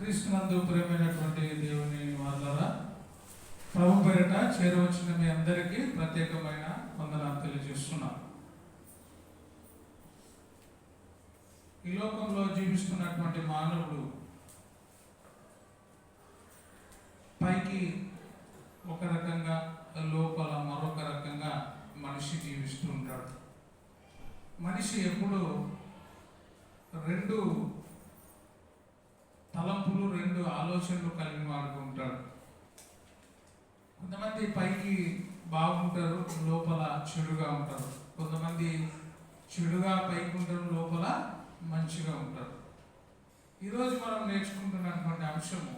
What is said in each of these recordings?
క్రీస్తునందు ప్రియమైనటువంటి దేవుని వారలారా, ప్రభు పేరిట చేరవచ్చిన మీ అందరికీ ప్రత్యేకమైన వందనాలు తెలియజేస్తున్నాను. ఈ లోకంలో జీవిస్తున్నటువంటి మానవుడు పైకి ఒక రకంగా, లోపల మరొక రకంగా మనిషి జీవిస్తూ ఉంటాడు. మనిషి ఎప్పుడు రెండు తలంపులు, రెండు ఆలోచనలు కలిగిన వాడుతూ ఉంటాడు. కొంతమంది పైకి బాగుంటారు, లోపల చెడుగా ఉంటారు. కొంతమంది చెడుగా పైకి ఉంటారు, లోపల మంచిగా ఉంటారు. ఈరోజు మనం నేర్చుకుంటున్నటువంటి అంశము,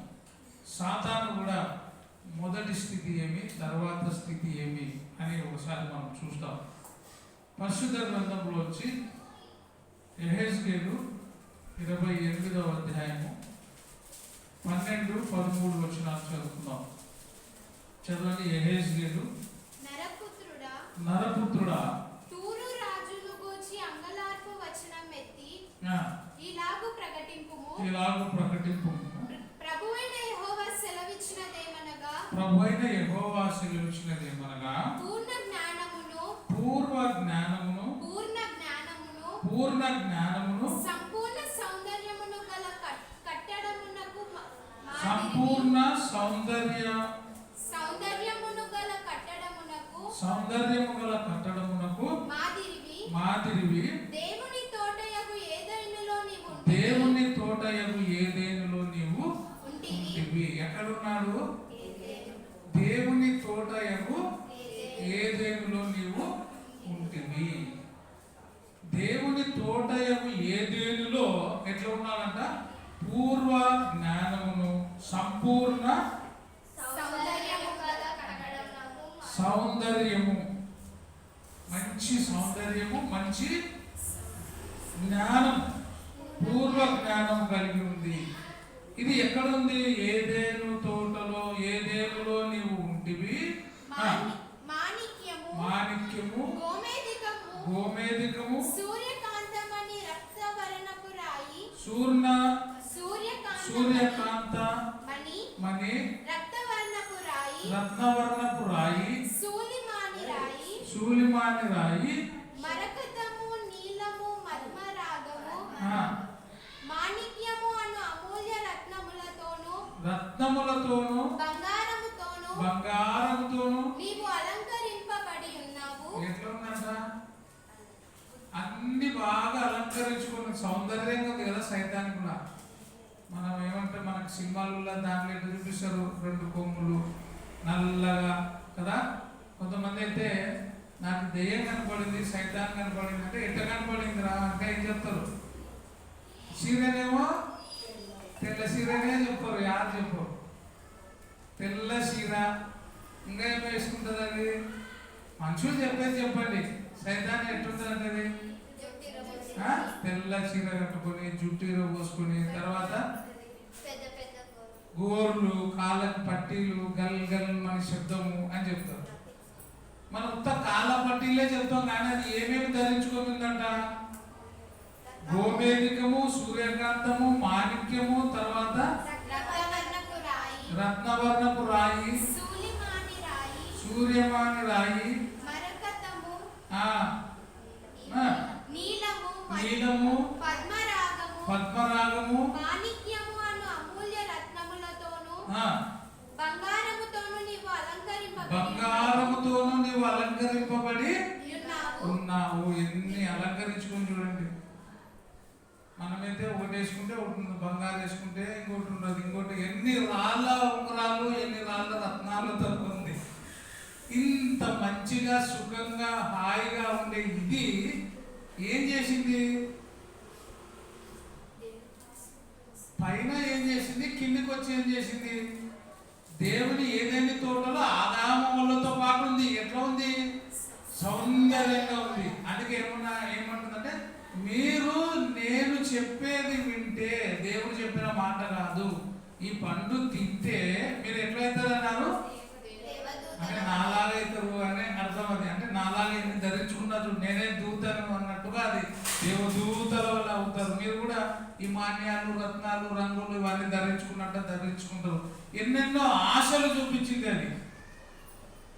సాతాను కూడా మొదటి స్థితి ఏమి, తర్వాత స్థితి ఏమి అని ఒకసారి మనం చూస్తాం. పరిశుద్ధ గ్రంథంలో వచ్చి యెహెజ్కేలు 28వ అధ్యాయము 12-13 వచనాలు చదువుకుందాం. చదవండి. యెహెజ్కేలు, నరపుత్రుడా, తూరు రాజును గూర్చి అంగలార్పు వచనం ఎత్తి ఇలాగు ప్రకటింపుము. ప్రభువైన యెహోవా సెలవిచ్చినదేమనగా, పూర్ణ జ్ఞానమును సంపూర్ణ సౌందర్యమును గల కట్టడమునకు మాదిరివి దేవుని తోటయగు ఏదెనులో నీవు ఉంటివి. ఎక్కడున్నాడు? దేవుని తోటయగు ఏదెనులో నీవు ఉంటివి. దేవుని తోటయగు ఏదెనులో ఎట్లా ఉన్నాడంట? పూర్వ జ్ఞానమును, సంపూర్ణ సౌందర్యము, మంచి సౌందర్యము, మంచి జ్ఞానం, పూర్వ జ్ఞానం కలిగి ఉంది. ఇది ఎక్కడుంది? ఏదేను తోటలో, ఏదేనులో నీవు ఉంటివి. మాణిక్యము, గోమేధికము, సూర్యకాంతమణి రక్తవర్ణపు రాయి, సూర్యకాంత మణి రత్నవర్ణపు రాయి, శూలిమాని రాయి, మరకతము, నీలము, మర్మరాగము, మాణిక్యము అను అమూల్య రత్నములతోను బంగారముతోను నీవు అలంకరింపబడి ఉన్నావు. ఎట్లా ఉందంట? అన్ని బాగా అలంకరించుకున్న సౌందర్యంగా ఉంది కదా సైతానికి కూడా. మనం ఏమంటే మనకు సినిమాలలో దాంట్లో ఎట్లా చూపిస్తారు? రెండు కొమ్ములు, నల్లగా కదా. కొంతమంది అయితే నాకు దెయ్యం కనపడింది, సైతాన్ కనపడింది అంటే ఎట్లా కనపడింది రా అంటే ఏం చెప్తారు? చీరనేమో తెల్ల చీరనే చెప్తారు. యారు చెప్పరు? తెల్ల చీర. ఇంకా ఏమో వేసుకుంటుంది అది? మనుషులు చెప్పేది చెప్పండి. సైతాన్ని ఎట్లుంటుంది అంటే తెల్ల చీర కట్టుకొని, జుట్టు పోసుకొని, తర్వాత గోర్లు, కాళ్ళకు పట్టీలు, గల్ గల్ మన శబ్దము అని చెప్తారు. మనం ఉత్త కాళ్ళ పట్టీలే చెప్తాం, కానీ అది ఏమేమి ధరించుకోమిందంట? గోమేధికము, సూర్యకాంతము, మాణిక్యము, తర్వాత రత్నవర్ణపు రాయి, సూర్యమాని రాయి, నీలము, పద్మరాగము, మాణిక్యము అను అమూల్య రత్నములతోను బంగారముతోను నీవు అలంకరింపబడి ఉన్నావు. ఎన్ని అలంకరించుకొని చూడండి. మనమైతే ఒకటి వేసుకుంటే ఒకటి ఉంటుంది, బంగారు వేసుకుంటే ఇంకోటి ఉండదు, ఇంకోటి. ఎన్ని రాళ్ళ ఉంగరాలు, ఎన్ని రాళ్ళ రత్నాలతో ఉంది. ఇంత మంచిగా, సుఖంగా, హాయిగా ఉండే ఇది ఏం చేసింది? పైన ఏం చేసింది? కిందికి వచ్చి ఏం చేసింది? దేవుని ఏదైనా తోటలో ఆదాములతో పాటు ఉంది. ఎట్లా ఉంది? సౌందర్యంగా ఉంది. అందుకే ఏమంటుందంటే, మీరు నేను చెప్పేది వింటే, దేవుడు చెప్పిన మాట కాదు, ఈ పండు తింటే మీరు ఎట్లయితారు అన్నారు? అంటే నాలాగా అవుతారు అని అర్థం. అది అంటే నాలాగా ఎన్ని ధరించుకున్నా నేనే దూతను అన్నట్టుగా అది దేవదూతల వల్ల అవుతారు. మీరు కూడా ఈ మాన్యాలు, రత్నాలు, రంగులు ఇవన్నీ ధరించుకున్నట్టు ధరించుకుంటారు. ఎన్నెన్నో ఆశలు చూపించింది అది.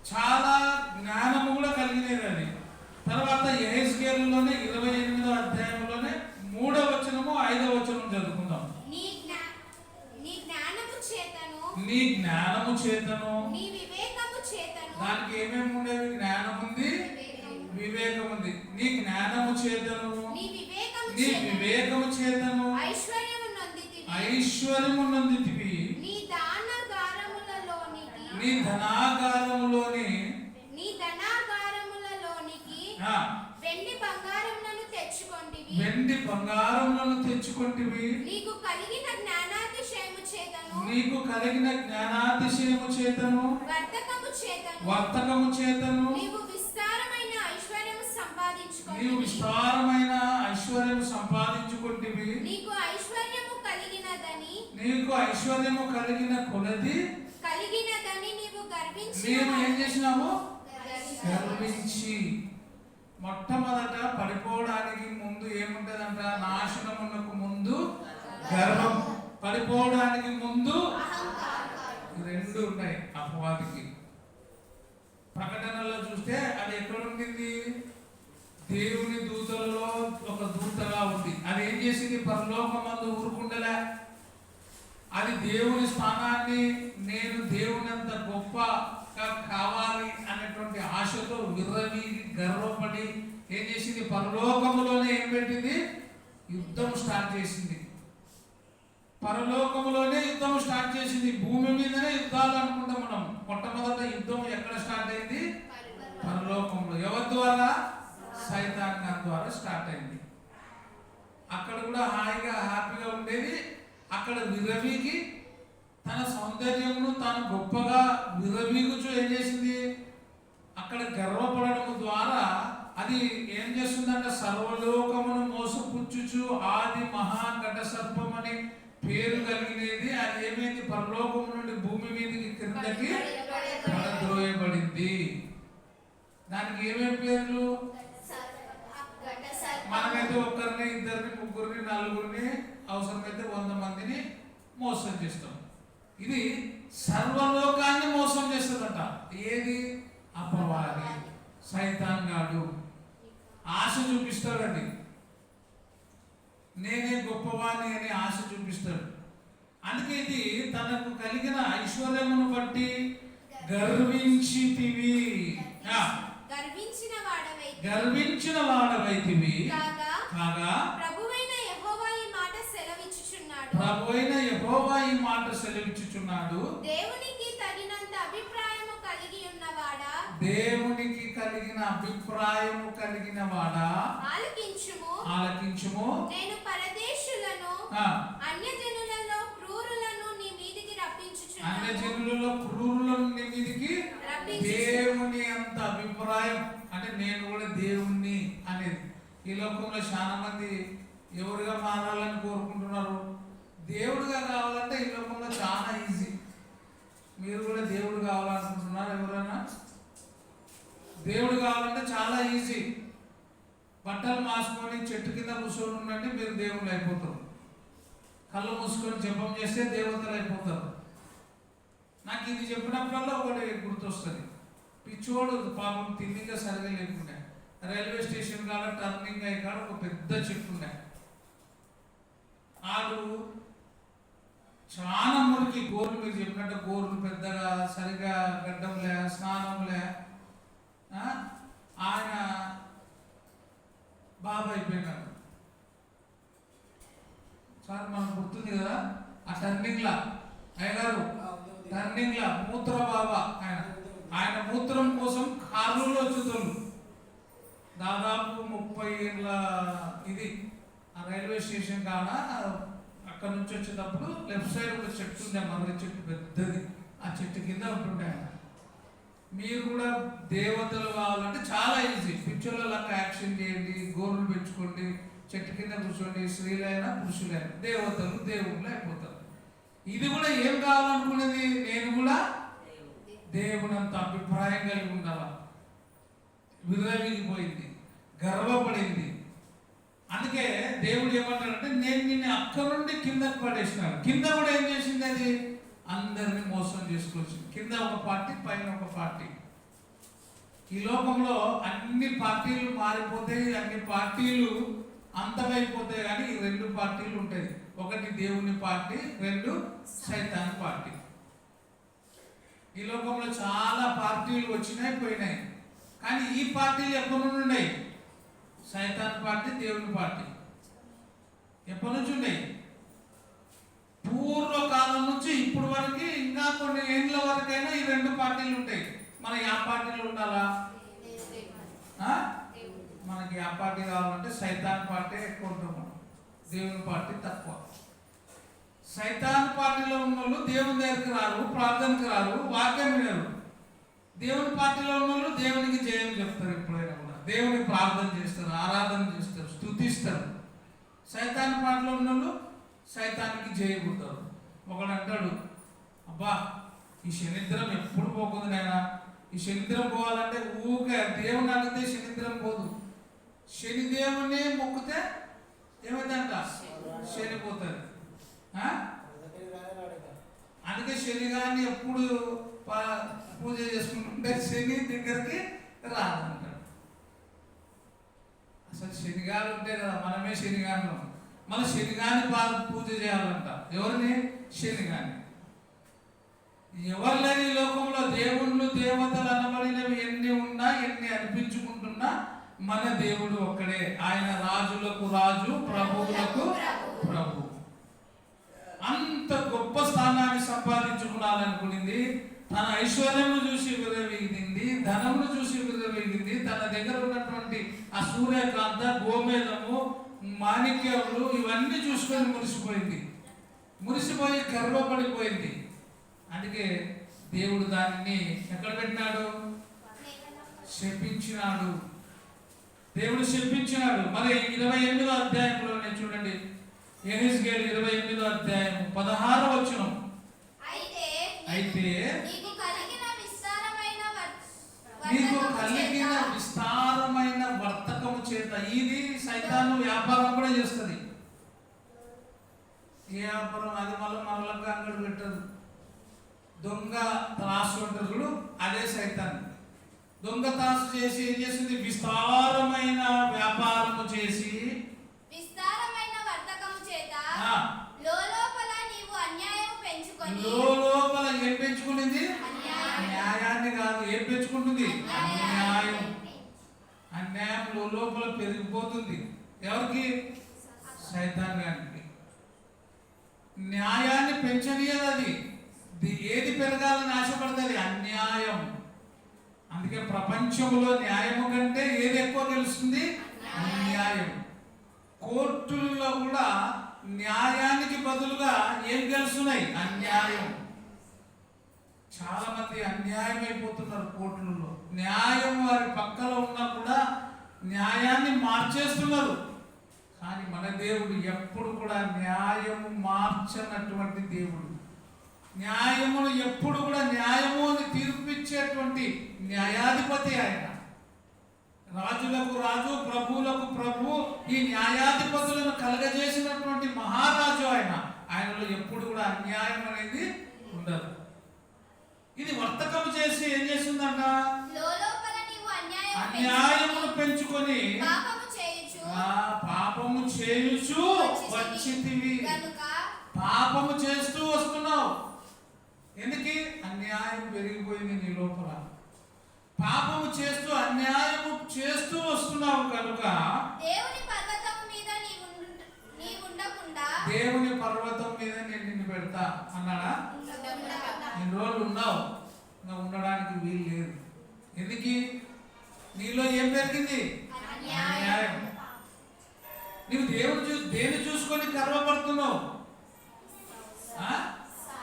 చాలా జ్ఞానము కూడా కలిగినది అది. తర్వాత యెహెజ్కేలులోనే 28వ అధ్యాయంలోనే 3వ వచనము 5వ వచనం చదువుకుందాం. నీ జ్ఞానము చేతను, నీ జ్ఞానము చేతను, నీ వివేకము చేతను. దానికి ఏమేమి ఉండేవి? జ్ఞానం ఉంది, వివేకం ఉంది. నీ జ్ఞానము చేతను, నీ వివేకము చేతను ఐశ్వర్యము నొందితివి, ఐశ్వర్యము నొందితివి. నీ ధనాగారములలోనికి, నీ ధనాగారములోని, నీ ధనాగారములలోనికి వెండి బంగారములను తెచ్చుకొంటివి, వెండి బంగారములను తెచ్చుకొంటివి. నీకు కలిగిన జ్ఞానాతిశయము చేతను, నీకు కలిగిన జ్ఞానాతిశయము చేతను, వర్తకము చేతను, వర్తకము చేతను నీవు విస్తారమైన ఐశ్వర్యము సంపాదించుకొంటివి, నీవు విస్తారమైన ఐశ్వర్యము సంపాదించుకొంటివి. నీకు ఐశ్వర్యము కలిగినదని, నీకు ఐశ్వర్యము కలిగిన కొలది కలిగినదని నీవు గర్వించి, మేము ఏం చేసినాము? గర్వించి. మొట్టమొదట పడిపోవడానికి ముందు ఏముంటదంట? నాశనమునకు ముందు గర్వం, పడిపోవడానికి ముందు రెండు ఉన్నాయి అపవాదికి. ప్రకటనలో చూస్తే అది ఎక్కడ ఉండింది? దేవుని దూతలలో ఒక దూతగా ఉంది. అది ఏం చేసింది? పరలోకమందు ఊరుకుండలే. అది దేవుని స్థానాన్ని, నేను దేవునంత గొప్పగా కావాలి అనేటువంటి ఆశతో విర్రవి గర్వపడి ఏం చేసింది? పరలోకములోనే ఏం పెట్టింది? యుద్ధం స్టార్ట్ చేసింది. పరలోకములోనే యుద్ధం స్టార్ట్ చేసింది. భూమి మీదనే యుద్ధాలు అనుకుంటాం మనం. మొట్టమొదట యుద్ధం ఎక్కడ స్టార్ట్ అయింది? పరలోకంలో. ఎవరి ద్వారా? సైతాన్ గారి ద్వారా స్టార్ట్ అయింది. అక్కడ కూడా హ్యాపీగా ఉండేది. అక్కడ విరవీకి తన సౌందర్యమును తాను గొప్పగా విరవీగుచు ఏం చేసింది? అక్కడ గర్వపడడం ద్వారా అది ఏం చేస్తుందంటే సర్వలోకమును మోసపుచ్చుచు ఆది మహాఘట సర్పం అని పేరు కలిగినది. అది ఏమైంది? పరలోకము నుండి భూమి మీదకి క్రిందకి పడద్రోయబడింది. దానికి ఏమేమి పేర్లు? మనమైతే ఒక్కరిని, ఇద్దరిని, ముగ్గురిని, నలుగురిని, అవసరమైతే 100 మందిని మోసం చేస్తాం. ఇది సర్వలోకాన్ని మోసం చేస్తుందట. ఏది? అపవాది, సైతాన్ గాడు ఆశ చూపిస్తాడండి. నేనే గొప్పవాణి అని ఆశ చూపిస్తాడు. అందుకే ఇది తనకు కలిగిన ఐశ్వర్యమును బట్టి గర్వించితివి, గర్వించిన వాడవైతివి కాగా ప్రభువైన యెహోవా ఈ మాట సెలవిచ్చుచున్నాడు, ప్రభువైన యెహోవా ఈ మాట సెలవిచ్చుచున్నాడు. దేవునికి తగినంత అభిప్రాయము కలిగి ఉన్నవాడా, దేవునికి కలిగిన అభిప్రాయము కలిగిన వాడా, ఆలకించుము, ఆలకించుము. నేను పరదేశులను అన్యజనులలో క్రూరులను నీ మీదికి రప్పించుచున్నాను, అన్యజనులలో క్రూరులను నీ మీదికి. దేవుని అంత అభిప్రాయం అంటే నేను కూడా దేవుణ్ణి అనేది. ఈ లోకంలో చాలా మంది ఎవరుగా మారాలని కోరుకుంటున్నారు. దేవుడిగా కావాలంటే ఈ లోకంలో చాలా ఈజీ. మీరు కూడా దేవుడు కావాలనుకుంటున్నారు ఎవరైనా? దేవుడు కావాలంటే చాలా ఈజీ. బట్టలు మాసుకొని చెట్టు కింద కూర్చొని ఉండండి, మీరు దేవుళ్ళు అయిపోతారు. కళ్ళు మూసుకొని జపం చేస్తే దేవతలు అయిపోతారు. నాకు ఇది చెప్పినప్పుడల్లా ఒకటి గుర్తొస్తుంది. పిచ్చోడు పాపం తిండిగా సరిగా లేకుండా రైల్వే స్టేషన్ కాడ టర్నింగ్ అయ్యి కాడ ఒక పెద్ద చెట్టు ఉండే. ఆడు చాలా మురికి, గోర్లు మీరు చెప్పినట్టు గోర్లు పెద్దగా సరిగా గడ్డంలే, స్నానంలే. ఆయన బాబా అయిపోయినాడు. సార్ మనకు గుర్తుంది కదా ఆ టర్నింగ్లా, అయ్యగారు టర్నింగ్లా మూత్ర బాబా. ఆయన మూత్రం కోసం కార్లలో వచ్చేతోళ్ళు దాదాపు 30 ఏళ్ళ ఇది. ఆ రైల్వే స్టేషన్ కాడ అక్కడ నుంచి వచ్చేటప్పుడు లెఫ్ట్ సైడ్ ఒక చెట్టు ఉండే, మర్రి చెట్టు పెద్దది. ఆ చెట్టు కింద ఉంటుండే ఆయన. మీరు కూడా దేవతలు కావాలంటే చాలా ఈజీ. పిక్చర్లకు యాక్షన్ చేయండి, గోర్లు పెంచుకోండి, చెట్టు కింద కూర్చోండి. స్త్రీలైనా పురుషులైనా దేవతలు దేవుళ్ళు అయిపోతారు. ఇది కూడా ఏం కావాలనుకునేది? నేను కూడా దేవునంత అభిప్రాయం కలిగి ఉండాలా. విర్రవీగిపోయింది, గర్వపడింది. అందుకే దేవుడు ఏమంటాడంటే నేను నిన్ను అక్కడి నుండి కిందకు పడేసినాను. కింద కూడా ఏం చేసింది? అది అందరిని మోసం చేసుకొచ్చింది. కింద ఒక పార్టీ, పైన ఒక పార్టీ. ఈ లోకంలో అన్ని పార్టీలు మారిపోతాయి, అన్ని పార్టీలు అంతమైపోతాయి, కానీ ఈ రెండు పార్టీలు ఉంటాయి. ఒకటి దేవుని పార్టీ, రెండు సైతాన్ పార్టీ. ఈ లోకంలో చాలా పార్టీలు వచ్చినాయి, పోయినాయి, కానీ ఈ పార్టీలు ఎప్పటి నుండి ఉన్నాయి? సైతాన్ పార్టీ, దేవుని పార్టీ ఎప్పటి నుంచి ఉన్నాయి? పూర్వకాలం నుంచి ఇప్పుడు వరకు, ఇంకా కొన్ని ఏళ్ళ వరకైనా ఈ రెండు పార్టీలు ఉంటాయి. మనం ఆ పార్టీలో ఉండాలా? మనకి ఆ పార్టీ కావాలంటే సైతాన్ పార్టీ ఎక్కువ ఉంటాం, మనం దేవుని పార్టీ తక్కువ. సైతాన్ పార్టీలో ఉన్న వాళ్ళు దేవుని దగ్గరికి రారు, ప్రార్థనకు రారు, వాక్యం వినరు. దేవుని పార్టీలో ఉన్న వాళ్ళు దేవునికి జయం చెప్తారు, ఎప్పుడైనా కూడా దేవుని ప్రార్థన చేస్తారు, ఆరాధన చేస్తారు, స్తుతిస్తారు. సైతాన్ పార్టీలో ఉన్న వాళ్ళు సైతానికి జయబుడతారు. ఒకడు అంటాడు, అబ్బా ఈ శనిద్రం ఎప్పుడు పోతుంది నాయనా, ఈ శనిద్రం పోవాలంటే ఊకే దేవుని అడిగితే శనిద్రం పోదు. శనిదేవుని మొక్కితే ఏమైందంట? శనిపోతుంది. అందుకే శనిగాన్ని ఎప్పుడు పూజ చేసుకుంటుంటే శని దగ్గరికి రాదంటాడు. అసలు శనిగాలు ఉంటే కదా మనమే శనిగాను, మన శనిగాని పూజ చేయాలంట. ఎవరిని? శనిగాని. ఎవరు లేని లోకంలో దేవుళ్ళు దేవతలు అనబడినవి ఎన్ని ఉన్నా, ఎన్ని అనిపించుకుంటున్నా, మన దేవుడు ఒక్కడే. ఆయన రాజులకు రాజు, ప్రభువులకు ప్రభు. అంత గొప్ప స్థానాన్ని సంపాదించుకోవాలనుకునింది. తన ఐశ్వర్యమును చూసి విర్రవీగింది, ధనమును చూసి విర్రవీగింది. తన దగ్గర ఉన్నటువంటి ఆ సూర్యకాంత, గోమేధము, మాణిక్యములు ఇవన్నీ చూసుకొని మురిసిపోయింది. మురిసిపోయి గర్వపడిపోయింది. అందుకే దేవుడు దానిని ఎక్కడ పెట్టినాడు? శపించినాడు. దేవుడు శపించినాడు. మరి 28వ అధ్యాయంలోనే చూడండి, యెహెజ్కేలు 28వ అధ్యాయం 16వ వచనం. అయితే నీకు కలిగిన విస్తారమైన వర్తకము చేత, ఇది సైతాను వ్యాపారం కూడా చేస్తుంది. ఏ వ్యాపారం? అది మళ్ళీ అంగడి పెట్టదు. దొంగ త్రాసు అంటారు చూడు, అదే సైతాన్. దొంగ త్రాసు చేసి ఏం చేసింది? విస్తారమైన వ్యాపారము చేసి, విస్తారమైన వర్తకము చేత లోలోపల నీవు అన్యాయం పెంచుకొని, లోలోపల ఏం పెంచుకునింది? న్యాయాన్ని కాదు, ఏం పెంచుకుంటుంది? అన్యాయం. అన్యాయం లోపల పెరిగిపోతుంది. ఎవరికి? సైతాన్ గారికి. న్యాయాన్ని పెంచనీయదు. అది ఏది పెరగాలని ఆశపడుతుంది? అన్యాయం. అందుకే ప్రపంచంలో న్యాయము కంటే ఏది ఎక్కువ గెలుస్తుంది? అన్యాయం. కోర్టులలో కూడా న్యాయానికి బదులుగా ఏం గెలుస్తున్నాయి? అన్యాయం. చాలా మంది అన్యాయం అయిపోతున్నారు కోర్టులలో. న్యాయం వారి పక్కలో ఉన్నా కూడా న్యాయాన్ని మార్చేస్తున్నారు. కానీ మన దేవుడు ఎప్పుడు కూడా న్యాయము మార్చనటువంటి దేవుడు. న్యాయమును ఎప్పుడు కూడా న్యాయము అని తీర్పిచ్చేటువంటి న్యాయాధిపతి ఆయన. రాజులకు రాజు, ప్రభువులకు ప్రభు, ఈ న్యాయాధిపతులను కలగజేసినటువంటి మహారాజు ఆయన. ఆయనలో ఎప్పుడు కూడా అన్యాయం అనేది ఉండదు. ఇది వర్తకం చేసి ఏం చేస్తుందంట? అన్యాయమును పెంచుకొని పాపము చేయుచు వచ్చితివి. పాపము చేస్తూ వస్తున్నావు. ఎందుకు? అన్యాయం పెరిగిపోయింది నీ లోపల. పాపము చేస్తూ అన్యాయము చేస్తూ వస్తున్నావు కనుక దేవుని పర్వతం మీద దేవుని పర్వతం మీద నేను నిన్ను పెడతా అన్నాడా? ఎన్ని రోజులు ఉన్నావు? ఇంకా ఉండడానికి వీలు లేదు. ఎందుకు? నీలో ఏం పెరిగింది? అన్యాయం. నీవు దేని చూసుకొని గర్వపడుతున్నావు?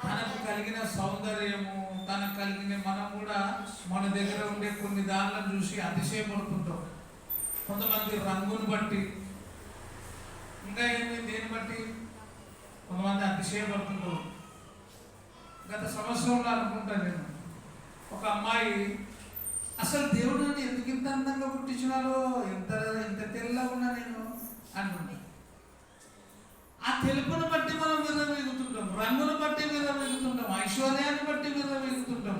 తనకు కలిగిన సౌందర్యము, తనకు కలిగిన, మనం కూడా మన దగ్గర ఉండే కొన్ని దానిలను చూసి అతిశయపడుతుంటాం. కొంతమంది రంగును బట్టి, ఇంకా ఏమి దేని బట్టి కొంతమంది అతిశయపడుతుంటారు. గత సంవత్సరంలో అనుకుంటాను నేను, ఒక అమ్మాయి అసలు దేవుడు నన్ను ఎందుకు ఇంత అందంగా పుట్టించినారో, ఎంత తెల్లగా ఉన్నా నేను, అంటుంది. ఆ తెలుపును బట్టి మనం విర్రవీగుతుంటాం, రంగును బట్టి విర్రవీగుతుంటాం, ఐశ్వర్యాన్ని బట్టి విర్రవీగుతుంటాం,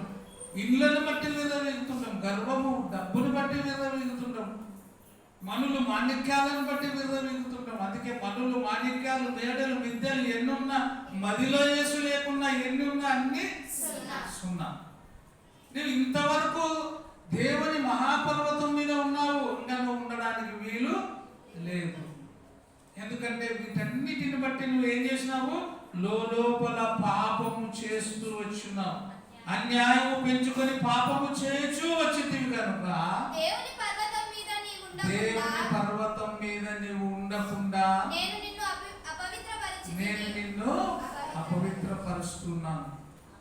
ఇళ్ళను బట్టి విర్రవీగుతుంటాం, గర్వము డబ్బును బట్టి విర్రవీగుతుంటాం, మనులు మాణిక్యాలను బట్టి విర్రవీగుతుంటాం. అందుకే మనులు మాణిక్యాలు మేడలు విద్యలు ఎన్నున్నా, మదిలో యేసు లేకున్నా ఎన్నున్నా అన్ని సున్నా. నువ్వు ఇంతవరకు దేవుని మహాపర్వతం మీద ఉన్నావు, ఇంకా నువ్వు ఉండడానికి వీలు లేదు. ఎందుకంటే వీటన్నిటిని బట్టి నువ్వు ఏం చేసినావు? లోపల పాపము చేస్తూ వచ్చినావు, అన్యాయము పెంచుకొని పాపము చేయొచ్చు వచ్చింది కనుక దేవుని పర్వతం మీద నీవు ఉండకుండా నేను నిన్ను అపవిత్రపరుస్తున్నాను.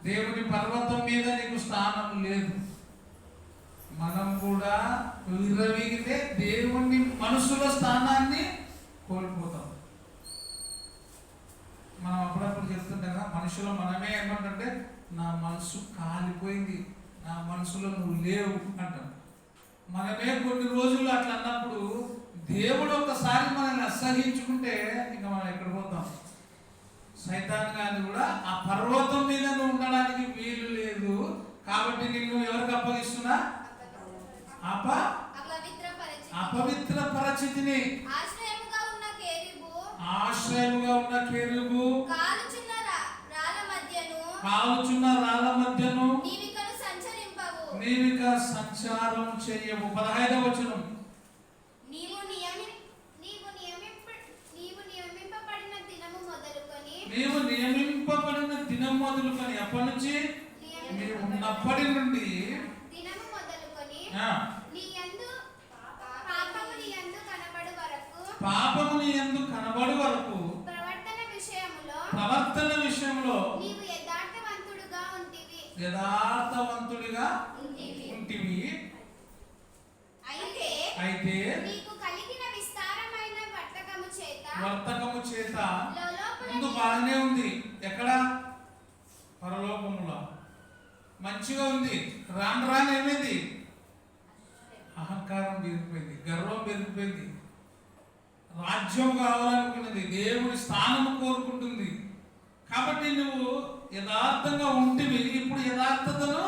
దేవుని పర్వతం మీద నీకు స్థానం లేదు. మనం కూడా విర్రవీగితే దేవుని మనసులో స్థానాన్ని కోల్పోతాం. మనం అప్పుడప్పుడు చెప్తుంటాం కదా, మనుషులు మనమే ఏమంటే నా మనసు కాలిపోయింది, నా మనసులో నువ్వు లేవు అంటాం. మనమే కొన్ని రోజులు అట్లా అన్నప్పుడు దేవుడు ఒకసారి మనల్ని అసహించుకుంటే ఇంకా మనం ఎక్కడ పోతాం? సైతాన్ గాని కూడా ఆ పర్వతం మీద నువ్వు ఉండడానికి వీలు లేదు. కాబట్టి నిన్ను ఎవరికి అప్పగిస్తున్నా? అపవిత్ర పరిస్థితిని ఆశ్రయముగా ఉన్న కేరుబు కాలుచున్న రాళ్ళ మధ్యను నీవిక సంచారం చేయవు. 15వ వచనం, నీవు నియమింపబడిన దినం మొదలుకొని ఎప్పటి నుంచి? నీవు ఉన్నప్పటి నుండి పాపము నీ యందు కనబడు వరకు ప్రవర్తన విషయంలో యథార్థవంతుడిగా ఉంటివి. అయితే వర్తకము చేత ముందు బాగానే ఉంది. ఎక్కడ? పరలోకములో మంచిగా ఉంది. రాను రాని ఏమైంది? అహంకారం పెరిగిపోయింది, గర్వం పెరిగిపోయింది, రాజ్యం కావాలనుకున్నది, దేవుని స్థానము కోరుకుంటుంది. కాబట్టి నువ్వు యథార్థంగా ఉంటివి, ఇప్పుడు యథార్థతను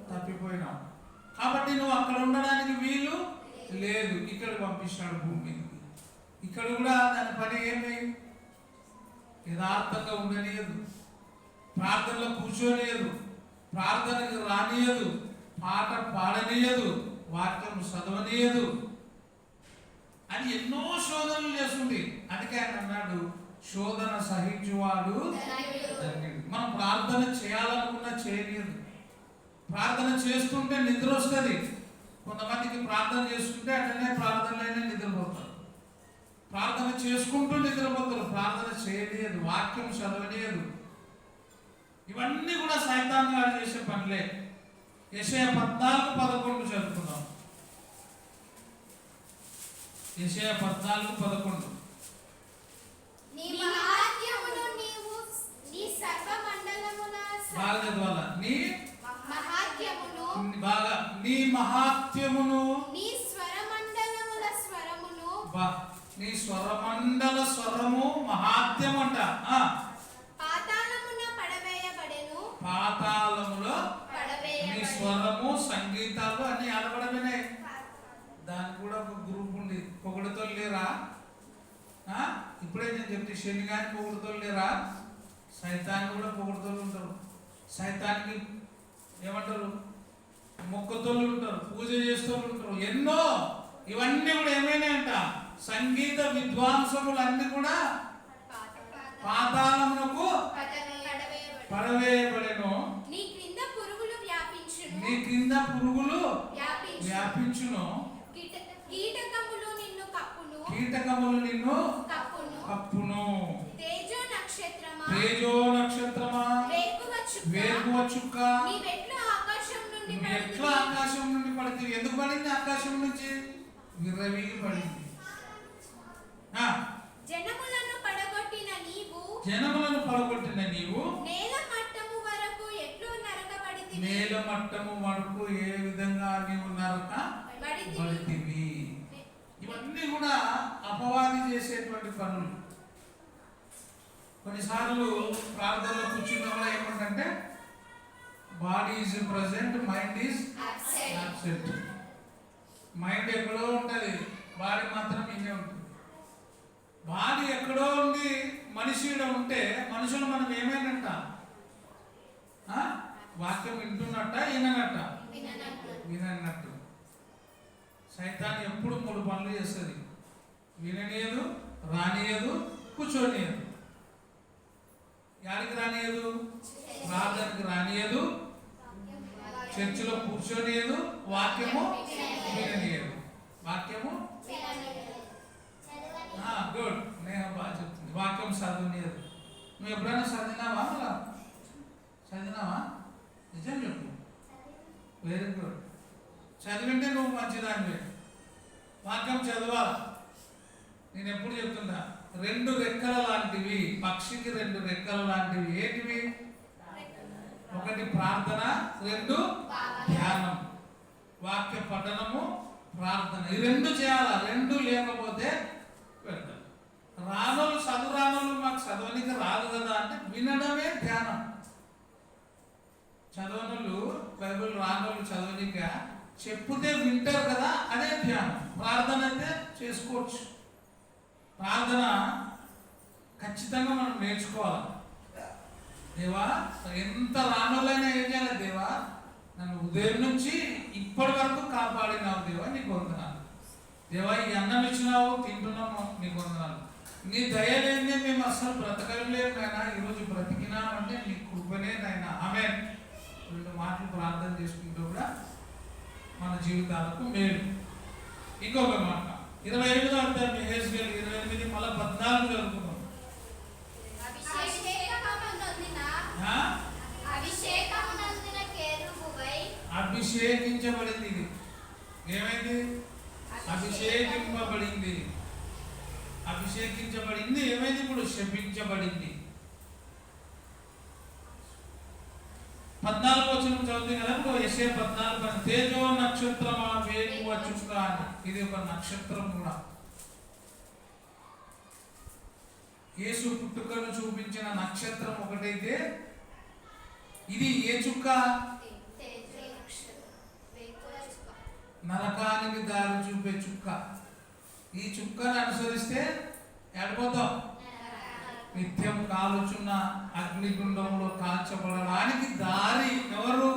తప్పిపోయినావు. కాబట్టి నువ్వు అక్కడ ఉండడానికి వీలు లేదు. ఇక్కడ పంపించాడు భూమి మీదకి. ఇక్కడ కూడా దాని పని ఏమి? యథార్థంగా ఉండనియదు, ప్రార్థనలో కూర్చోనియదు, ప్రార్థనకు రానియదు, పాట పాడనీయదు, వాక్యం చదవనీయదు అని ఎన్నో శోధనలు చేస్తుంది. అందుకే ఆయన అన్నాడు, శోధన సహించువాడు ధన్యుడు. మనం ప్రార్థన చేయాలనుకున్నా చేయలేదు. ప్రార్థన చేస్తుంటే నిద్ర వస్తుంది. కొంతమందికి ప్రార్థన చేసుకుంటే అట్లనే ప్రార్థనలైనా నిద్రపోతారు, ప్రార్థన చేసుకుంటూ నిద్రపోతారు, ప్రార్థన చేయలేదు, వాక్యం చదవలేదు. ఇవన్నీ కూడా సైతాన్ గారు చేసే పనులే. యెషయా 14:11 చదువుకుందాం. యెషయా 14:11. బాగా చదవాలా? నీ మహాత్యమును నీ స్వరమండల స్వరము మహాత్యం అంట. పాతాళములో నీ స్వరము సంగీతాలు అన్ని ఆడబడమే. దానికి కూడా ఒక గ్రూప్ ఉంది. పొగడుతో లేరా? ఇప్పుడే నేను చెప్తే శని కానీ పొగడుతో లేరా? సైతాన్ని కూడా పొగడుతోళ్ళు ఉంటారు. సైతానికి ఏమంటారు? మొక్కతోళ్ళు ఉంటారు, పూజ చేస్తోళ్ళు ఉంటారు, ఎన్నో. ఇవన్నీ కూడా ఏమైనాయంట? సంగీత విద్వాంసములు అన్ని కూడా పాతాళమునకు పడవేయబడెను. నీ క్రింద పురుగులు వ్యాపించును. కీటకములు నిన్ను కప్పును. తేజో నక్షత్రమా, వేకువ చుక్క, ఎట్లా ఆకాశం నుండి పడుతుంది? ఎందుకు పడింది? ఆకాశం నుంచి విర్రవీగి పడింది. జనములను పడగొట్టిన నీవు నేల మట్టము వరకు ఏ విధంగా నీవు నరకబడితివి. ఇవన్నీ కూడా అపవాది చేసేటువంటి పనులు. కొన్నిసార్లు ప్రార్థనలో కూర్చున్నప్పుడు ఏమంటే body is present, mind is absent. Mind ఎక్కడో ఉంటుంది, బాడీ మాత్రం ఇన్నే ఉంటుంది. బాడీ ఎక్కడో ఉండి మనిషిలో ఉంటే మనుషులు మనం ఏమైనట్ట? వాక్యం వింటున్నట్ట, వినన్నట్టు. సైతాన్ ఎప్పుడు 3 పనులు చేస్తుంది: విననీయదు, రానియదు, కూర్చోనియదు. యాడికి రానియదు? ప్రార్థనకి రానియదు, చర్చిలో కూర్చోనియదు, వాక్యము విననీయదు. వాక్యము గుడ్, నేను బాగా చెప్తుంది. వాక్యం చదవనీయదు. నువ్వు ఎప్పుడైనా చదివినావా? అలా చదివినావా? నిజం చెప్పు. Very good. చదివింటే నువ్వు మంచిదానివే. వాక్యం చదవాలి. నేను ఎప్పుడు చెప్తున్నా, 2 రెక్కల లాంటివి పక్షికి, 2 రెక్కల లాంటివి. ఏంటివి? 1 ప్రార్థన, 2 ధ్యానం. వాక్య పఠనము, ప్రార్థన. ఈ 2 చేయాలా. 2 లేకపోతే పెడతారు. రానోళ్ళు, చదువు రానోళ్ళు మాకు చదవనికి రాదు కదా అంటే వినడమే ధ్యానం. చదవనోళ్ళు, బైబిల్ రానోళ్ళు చదవనిక చెప్పుతే వింటారు కదా, అదే ధ్యానం. ప్రార్థన అయితే చేసుకోవచ్చు. ప్రార్థన ఖచ్చితంగా మనం నేర్చుకోవాలి. దేవా, ఎంత రానోళ్ళైనా ఏం చేయాలి? దేవా, నన్ను ఉదయం నుంచి ఇప్పటి వరకు కాపాడినావు దేవా, నీకు వందనాలు. దేవా, ఈ అన్నం ఇచ్చినావు, తింటున్నాము, నీకు వందనాలు. నీ దయ లేదే మేము అసలు బ్రతకలేము నాయనా. ఈరోజు బ్రతికినామంటే నీ కృపనే నాయనా. ఆమేన్. 2 మాటలు ప్రార్థన చేసుకుంటూ కూడా మన జీవితాలకు మేలు. ఇంకొక మాట 28వ అధ్యాయం యెహెజ్కేలు 28 మళ్ళీ 14 చదువుకున్నాం. అభిషేకించబడింది. ఇది ఏమైంది? అభిషేకింపబడింది. అభిషేకించబడింది ఏమైంది? ఇప్పుడు శపించబడింది. 14వ వచనం చదువుతుంది కదా. ఇప్పుడు యెషయా 14 తేజో నక్షత్రమా వేకువ చుక్క అని. ఇది ఒక నక్షత్రం కూడా. యేసు పుట్టుకను చూపించిన నక్షత్రం ఒకటైతే ఇది ఏ చుక్క? నరకానికి దారి చూపే చుక్క. ఈ చుక్కను అనుసరిస్తే ఎడిపోతాం. నిత్యం కాలుచున్న అగ్నిగుండంలో కాల్చబడడానికి దారి ఎవరు?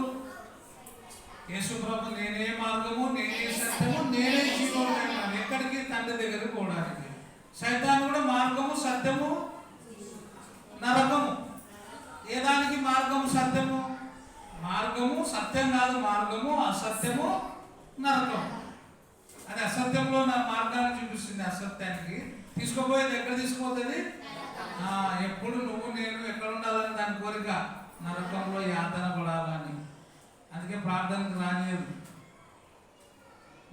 యేసు ప్రభు, నేనే మార్గము, నేనే సత్యము, నేనే జీవము. ఎక్కడికి? తండ్రి దగ్గరికి పోవడానికి. సైతాను కూడా మార్గము, సత్యము, నరకము. ఏ దానికి మార్గము, సత్యము? మార్గము సత్యం కాదు, మార్గము అసత్యము, నరకం. అది అసత్యంలో నా మార్గాన్ని చూపిస్తుంది. అసత్యానికి తీసుకుపోయేది ఎక్కడ తీసుకుపోతుంది? ఎప్పుడు నువ్వు నేను ఎక్కడ ఉండాలని దాని కోరిక, నరకంలో యాతన పడాలని. అందుకే ప్రార్థనకు రానియదు.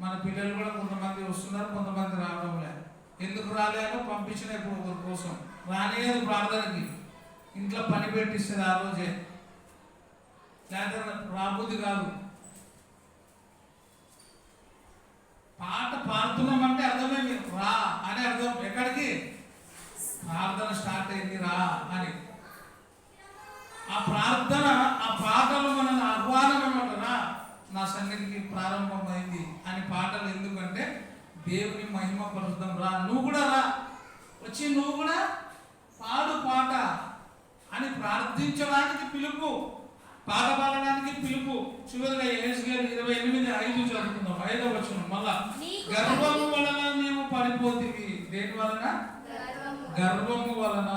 మన పిల్లలు కూడా కొంతమంది వస్తున్నారు, కొంతమంది రావడం లేదు. ఎందుకు రాలేదో పంపించిన ఇప్పుడు ఒకరి కోసం రానియదు ప్రార్థనకి. ఇంట్లో పని పెట్టిస్తుంది ఆ రోజే, లేకపోతే రాబుద్ది కాదు. పాట పాడుతున్నామంటే అర్థమే రా అని అర్థం. ఎక్కడికి? ప్రార్థన స్టార్ట్ అయింది రా అని. ఆ ప్రార్థన, ఆ పాటలు మన ఆహ్వానం ఏమంటారా? నా సన్నిధికి ప్రారంభమైంది అని పాటలు. ఎందుకంటే దేవుని మహిమ పరుద్దాం, రా నువ్వు కూడా రా, వచ్చి నువ్వు కూడా పాడు పాట అని ప్రార్థించడానికి పిలుపు, పాట పాడడానికి పిలుపు. చివరిగా యెహెజ్కేలు 28:5 చదువుకుందాం. 5వ వచనం మళ్ళా. గర్వము వలన నీవు పడిపోతివి. దేని వలన? గర్వము వలన.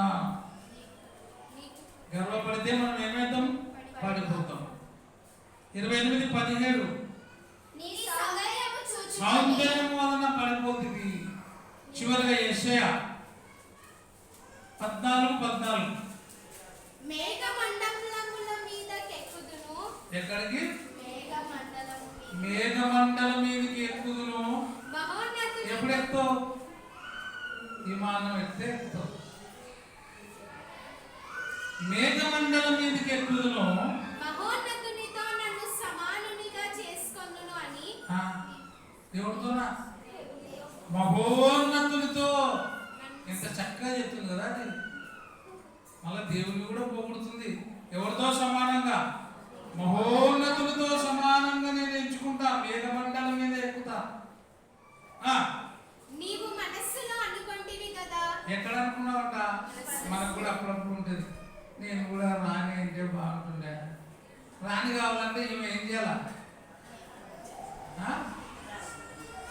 గర్వపడితే మనం ఏమవుతాం? పడిపోతాం. 28:17 సౌందర్యం వలన పడిపోతివి. చివరిగా యెషయా 14:14 ఎక్కడికి? మేఘమండలం మీదకి ఎక్కుదును. ఎప్పుడు ఎక్కుతావు? విమానం ఎక్కితే ఎక్కుతావు. మేఘమండలం మీదకి ఎక్కుదును. ఎవరితోనా? మహోన్నతునితో. ఎంత చక్కగా చెప్తుంది కదా అది. మళ్ళీ దేవుని కూడా పొగుడుతుంది. ఎవరితో సమానంగా? మహోన్నతులతో సమానంగా నేను ఎంచుకుంటా, మేఘమండలం మీద ఎక్కుతా. నీవు మనస్సులో అనుకుంటివి కదా. ఎక్కడ అనుకున్నావట? మనకు కూడా అప్పుడప్పుడు ఉంటుంది, నేను కూడా రాణి అంటే బాగుంటుండే. రాణి కావాలంటే ఈమె ఏం చేయాలా?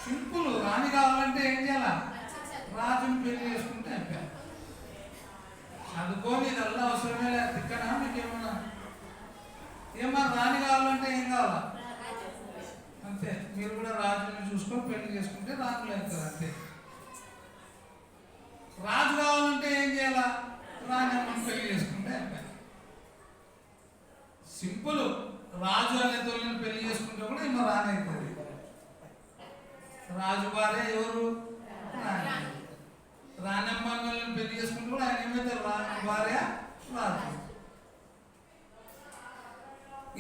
సింపుల్. రాణి కావాలంటే ఏం చేయాలా? రాజుని పెళ్లి చేసుకుంటే అయిపోయా. చదువుకొని ఇదల్లా అవసరమే లేదు. తిక్కనా మీకేమన్నా? ఏమన్నా రాణి కావాలంటే ఏం కావాలా? అంతే. మీరు కూడా రాజుని చూసుకొని పెళ్లి చేసుకుంటే రాజులు అవుతారు అంతే. రాజు కావాలంటే ఏం చేయాలా? రాణి అమ్మని పెళ్లి చేసుకుంటే అయిపోయా. సింపుల్. రాజు అనే తొలిని పెళ్లి చేసుకుంటే కూడా ఏమో రాణి అవుతుంది. రాజు భార్య ఎవరు? రాణి. రాణమ్మని పెళ్లి చేసుకుంటే కూడా ఆయన ఏమవుతారు? రాణి భార్య రాజు.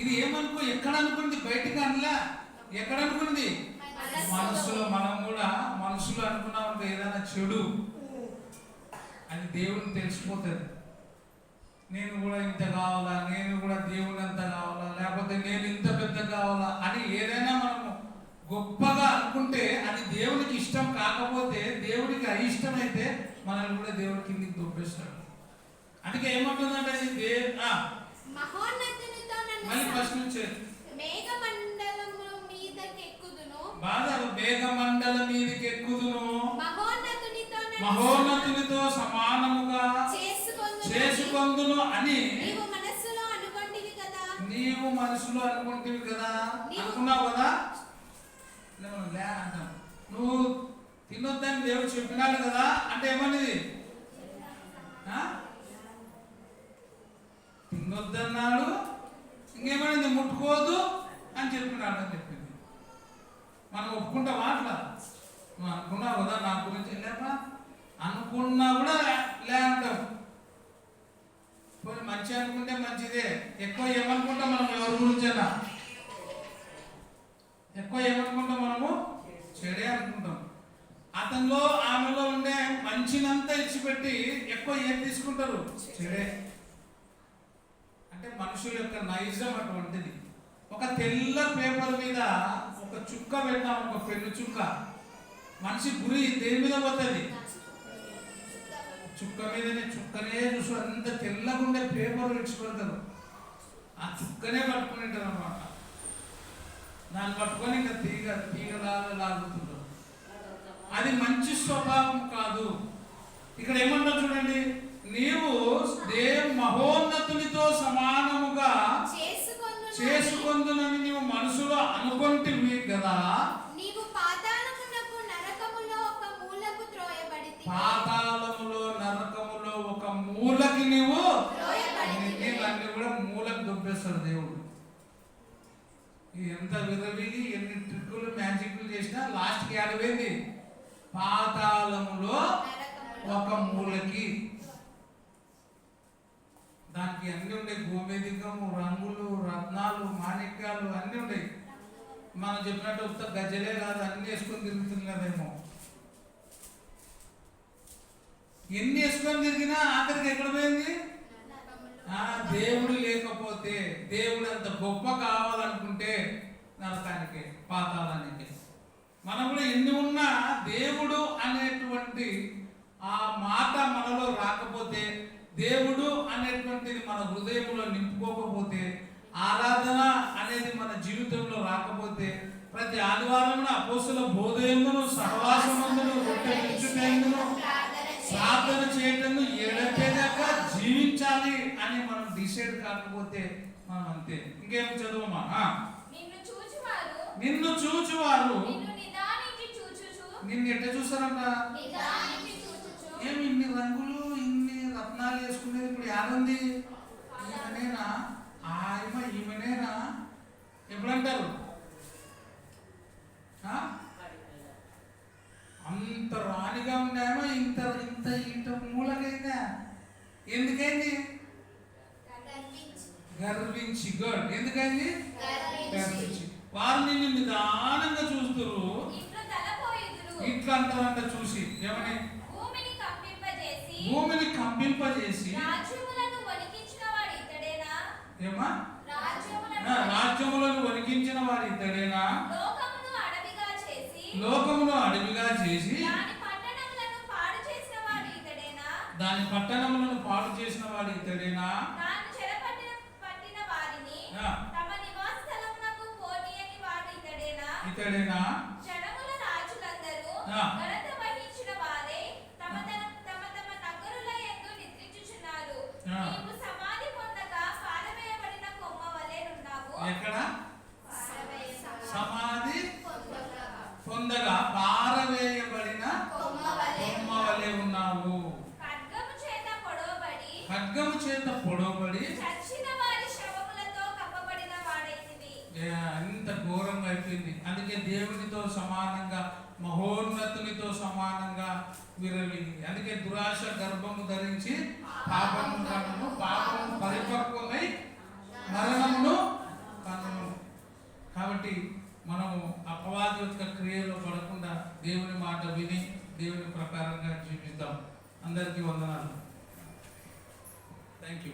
ఇది ఏమనుకో, ఎక్కడ అనుకుంది? బయటికి అనలా. ఎక్కడ అనుకుంది? మనసులో. మనం కూడా మనసులో అనుకున్నాం ఏదైనా చెడు, అది దేవుడికి తెలిసిపోతుంది. నేను కూడా ఇంత కావాలా, నేను కూడా దేవుని అంత కావాలా, లేకపోతే నేను ఇంత పెద్ద కావాలా అని ఏదైనా మనము గొప్పగా అనుకుంటే అది దేవునికి ఇష్టం కాకపోతే, దేవుడికి అయిష్టమైతే మనల్ని కూడా దేవుడి కిందికి దొబ్బేస్తాడు. అందుకే ఏమంటుందంటే మళ్ళీ ఫస్ట్ నుంచి మేఘమండలము మీదకి ఎక్కుదును, బాగా మేఘమండలం మీదకి ఎక్కుదును, మహోన్నతునితో సమానముగా చేసుకొందును అని నీవు మనస్సులో అనుకుంటివి కదా. నీవు మనసులో అనుకుంటివి కదా. అనుకున్నావు కదా. లే అంటాం. నువ్వు తినొద్దని దేవుడు చెప్పినాడు కదా అంటే ఏమన్నది? తినొద్దన్నాడు, ఇంకేమనింది? ముట్టుకోవద్దు అని చెప్పినాడు అని చెప్పింది. మనం ఒప్పుకుంటావా? అట్లా నువ్వు అనుకున్నావు కదా నా గురించి, లేక అనుకున్నా కూడా లే అంటాం. పోనీ మంచి అనుకుంటే మంచిదే. ఎక్కువ ఏమనుకుంటాం మనం ఎవరి గురించైనా? ఎక్కువ ఏమనుకుంటాం మనము? చెడే అనుకుంటాం. అతనిలో ఆమెలో ఉండే మంచినంతా ఇచ్చిపెట్టి ఎక్కువ ఏం తీసుకుంటారు? చెడే. అంటే మనుషుల యొక్క నైజం అటువంటిది. ఒక తెల్ల పేపర్ మీద ఒక చుక్క పెట్టినాం, ఒక పెన్ను చుక్క. మనిషి గురి దేని మీద పోతుంది? చుక్క మీదనే. చుక్కనే చూసు అంత తెల్లగా ఉండే పేపర్ విడిచిపెడతారు. ఆ చుక్కనే పట్టుకునేటారు అన్నమాట. దాన్ని పట్టుకొని ఇంకా తీగలాగా లాగుతుంటారు. అది మంచి స్వభావం కాదు. ఇక్కడ ఏమన్నా చూడండి, నీవు మహోన్నతునితో సమానముగా చేసుకొందునని నీవు మనసులో అనుకుంటివి కదా. నీవు పాతాళమునకు నరకములో ఒక మూలకు త్రోయబడితివి. పాతాళములో నరకములో ఒక మూలకి నీవు అన్ని కూడా మూలకు దొబ్బేస్తాడు దేవుడు. ఎంత విరవిగి ఎన్ని ట్రిక్కులు మ్యాజిక్లు చేసినా లాస్ట్కి ఆడవేంది? పాతాళములో ఒక మూలకి. దానికి అన్ని ఉండే, గోమేదికము, రంగులు, రత్నాలు, మాణిక్యాలు అన్ని ఉన్నాయి. మనం చెప్పినట్టు ఉత్త గజ్జలే కాదు, అన్ని వేసుకొని తిరుగుతున్నదేమో. ఎన్ని వేసుకొని తిరిగినా ఆఖరికి ఎక్కడ పోయింది? దేవుడు లేకపోతే, దేవుడు అంత గొప్ప కావాలనుకుంటే నరకానికి, పాతాళానికి. మనం కూడా ఎన్ని ఉన్నా దేవుడు అనేటువంటి ఆ మాట మనలో రాకపోతే, దేవుడు అనేటువంటిది మన హృదయంలో నింపుకోకపోతే, ఆరాధన అనేది మన జీవితంలో రాకపోతే, ప్రతి ఆదివారం అపోస్తలుల బోధ యందును, సహవాసమందును, రొట్టె విరుచుటయందును, ప్రార్థన చేయటం ఏడపేదాకా జీవించాలి అని మనం డిసైడ్ కాకపోతే మనం అంతే. ఇంకేం చదువుమా? నిన్ను చూచువారు నిన్ను ఎట్లా చూస్తారంట? ఏమి ఇన్ని రంగులు, ఇన్ని రత్నాలు వేసుకునేది ఇప్పుడు యాదుంది? ఈమెనేనా? ఈమెనేనా? ఎప్పుడంటారు? అంత రాణిగా ఉన్నామో ఇంత ఇంత ఇంత మూలకైందా? ఎందుకైంది? గర్వించి. గుడ్. ఎందుకైంది? గర్వించి. వారు నిన్ను నిదానంగా చూస్తున్నారు, ఇట్లా అంటారంట చూసి ఏమని భూమిని కంపింపజేసి భూమిని కంపింపజేసి రాజ్యములను వణికించిన వాడు ఇతడేనా? ఏమా రాజ్యములను వణికించిన వాడు ఇతడేనా? లోకమును అడవిగా చేసి లోకమును అడవిగా చేసి దాని పట్టణములను పాడు చేసిన వాడు ఇతడేనా? దాని పట్టణములను పాడు చేసిన వాడు ఇతడేనా? దాన్ని పట్టిన వారిని ఆ. తమ నివాస స్థలమునకు పోనీయని వాడు ఇతడేనా? ఇతడేనా? జనముల రాజులందరూ ఆ. ఘనత వహించిన వారే తమ నగరుల యందు నిద్రించుచున్నారు. ఆ. నీవు సమాధి పొందక పారవేయబడిన కొమ్మ వలె ఉన్నావు. ఎక్కడ పారవేయ- సమాధి పొందగా పారవేయబడిన కొమ్మ వలె కొమ్మ వలె ఉన్నావు. ఖడ్గము చేత పొడవబడి ఖడ్గము చేత పొడవబడి చచ్చిన వారి శవములతో కప్పబడిన వాడైతివి. అంత ఘోరంగా అయిపోయింది. అందుకే దేవునితో సమానంగా మహోన్నతునితో సమానంగా విరవింది. అందుకే దురాశ గర్భము ధరించి పాపము కనును పాపము పరిపక్వమై మరణమును కనును. కాబట్టి మనము అపవాది యొక్క క్రియలో పడకుండా దేవుని మాట విని దేవుని ప్రకారంగా జీవిద్దాం. అందరికీ వందనాలు. Thank you.